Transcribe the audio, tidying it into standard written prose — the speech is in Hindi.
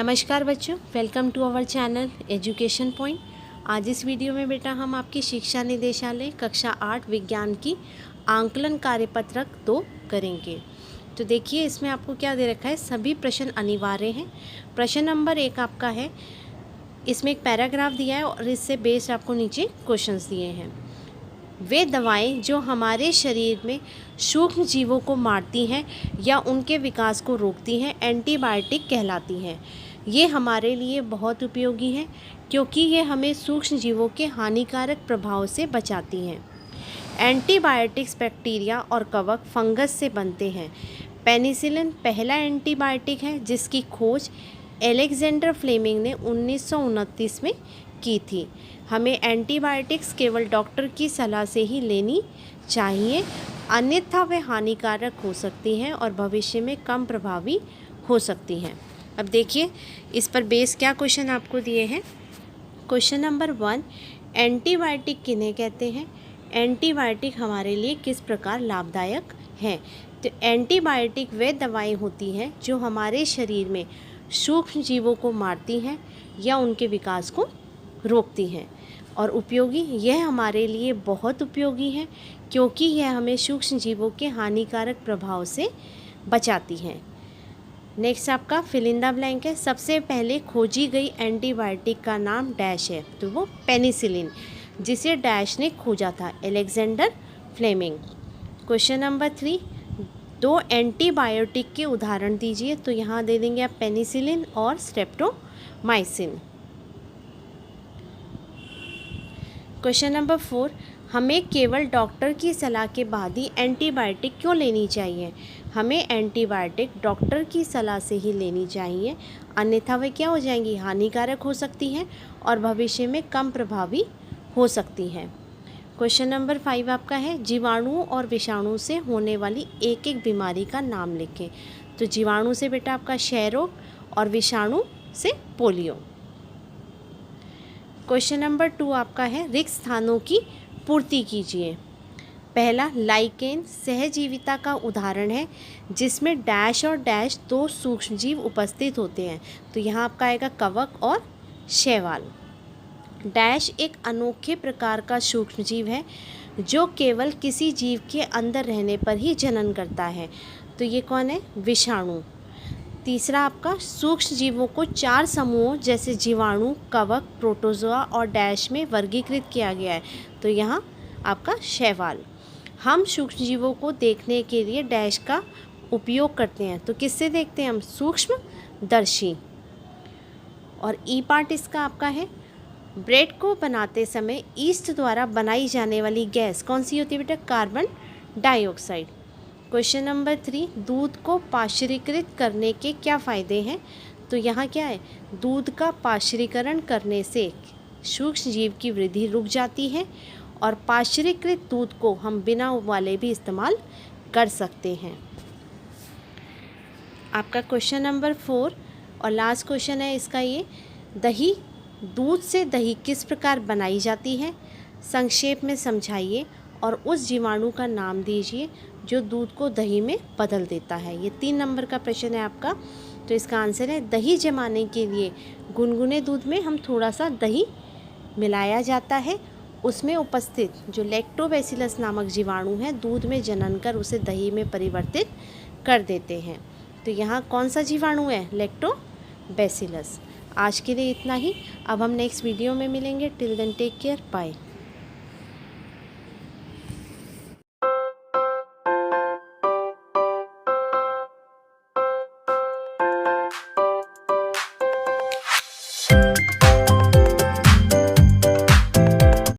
नमस्कार बच्चों, welcome to our channel education point. आज इस वीडियो में बेटा हम आपकी शिक्षा निदेशालय कक्षा 8 विज्ञान की आंकलन कार्यपत्रक 2 करेंगे। तो देखिए इसमें आपको क्या दे रखा है, सभी प्रश्न अनिवार्य हैं। प्रश्न नंबर 1 आपका है, इसमें एक पैराग्राफ दिया है और इससे बेस्ड आपको नीचे क्वेश्चंस दिए हैं। वे दवाएं जो हमारे शरीर में सूक्ष्म जीवों को मारती हैं या उनके विकास को रोकती हैं एंटीबायोटिक कहलाती हैं। ये हमारे लिए बहुत उपयोगी हैं क्योंकि ये हमें सूक्ष्म जीवों के हानिकारक प्रभाव से बचाती हैं। एंटीबायोटिक्स बैक्टीरिया और कवक फंगस से बनते हैं। पेनिसिलिन पहला एंटीबायोटिक है जिसकी खोज अलेक्जेंडर फ्लेमिंग ने 1929 में की थी। हमें एंटीबायोटिक्स केवल डॉक्टर की सलाह से ही लेनी चाहिए, अन्यथा वे हानिकारक हो सकती हैं और भविष्य में कम प्रभावी हो सकती हैं। अब देखिए इस पर बेस क्या क्वेश्चन आपको दिए हैं। क्वेश्चन नंबर 1, एंटीबायोटिक किन्हें कहते हैं? एंटीबायोटिक हमारे लिए किस प्रकार लाभदायक हैं? तो एंटीबायोटिक वे दवाएं होती हैं जो हमारे शरीर में सूक्ष्म जीवों को मारती हैं या उनके विकास को रोकती हैं। और उपयोगी, यह हमारे लिए बहुत उपयोगी है क्योंकि यह हमें सूक्ष्म जीवों के हानिकारक प्रभाव से बचाती हैं। नेक्स्ट आपका फिल इन द ब्लैंक है। सबसे पहले खोजी गई एंटीबायोटिक का नाम डैश है, तो वो पेनिसिलिन, जिसे डैश ने खोजा था, Alexander Fleming. Question number 3, 2 antibiotic के उदाहरण दीजिए। तो यहाँ दे देंगे आप पेनिसिलिन और स्ट्रेप्टोमाइसिन। क्वेश्चन नंबर 4, हमें केवल डॉक्टर की सलाह के बाद ही एंटीबायोटिक क्यों लेनी चाहिए? हमें एंटीबायोटिक डॉक्टर की सलाह से ही लेनी चाहिए, अन्यथा वे क्या हो जाएंगी, हानिकारक हो सकती हैं और भविष्य में कम प्रभावी हो सकती हैं। क्वेश्चन नंबर 5 आपका है, जीवाणुओं और विषाणु से होने वाली एक एक बीमारी का नाम लिखें। तो जीवाणु से बेटा आपका क्षय रोग और विषाणु से पोलियो। क्वेश्चन नंबर 2 आपका है, रिक्त स्थानों की पूर्ति कीजिए। पहला, लाइकेन सहजीविता का उदाहरण है जिसमें डैश और डैश 2 सूक्ष्मजीव उपस्थित होते हैं। तो यहाँ आपका आएगा कवक और शैवाल। डैश एक अनोखे प्रकार का सूक्ष्मजीव है जो केवल किसी जीव के अंदर रहने पर ही जनन करता है। तो ये कौन है, विषाणु। तीसरा आपका, सूक्ष्म जीवों को 4 समूहों जैसे जीवाणु, कवक, प्रोटोजोआ और डैश में वर्गीकृत किया गया है। तो यहाँ आपका शैवाल। हम सूक्ष्म जीवों को देखने के लिए डैश का उपयोग करते हैं। तो किससे देखते हैं हम, सूक्ष्मदर्शी। और ई पार्ट इसका आपका है, ब्रेड को बनाते समय ईस्ट द्वारा बनाई जाने वाली गैस कौन सी होती है बेटा, कार्बन डाइऑक्साइड। क्वेश्चन नंबर 3, दूध को पाश्चरीकृत करने के क्या फ़ायदे हैं? तो यहाँ क्या है, दूध का पाश्चरीकरण करने से सूक्ष्म जीव की वृद्धि रुक जाती है और पाश्चरीकृत दूध को हम बिना उबाले भी इस्तेमाल कर सकते हैं। आपका क्वेश्चन नंबर 4 और लास्ट क्वेश्चन है इसका ये, दही, दूध से दही किस प्रकार बनाई जाती है? संक्षेप में समझाइए और उस जीवाणु का नाम दीजिए जो दूध को दही में बदल देता है। ये 3 नंबर का प्रश्न है आपका। तो इसका आंसर है, दही जमाने के लिए गुनगुने दूध में हम थोड़ा सा दही मिलाया जाता है, उसमें उपस्थित जो लैक्टोबैसिलस नामक जीवाणु है दूध में जनन कर उसे दही में परिवर्तित कर देते हैं। तो यहाँ कौन सा जीवाणु है, लैक्टोबैसिलस। आज के लिए इतना ही, अब हम नेक्स्ट वीडियो में मिलेंगे। Till then take care, bye.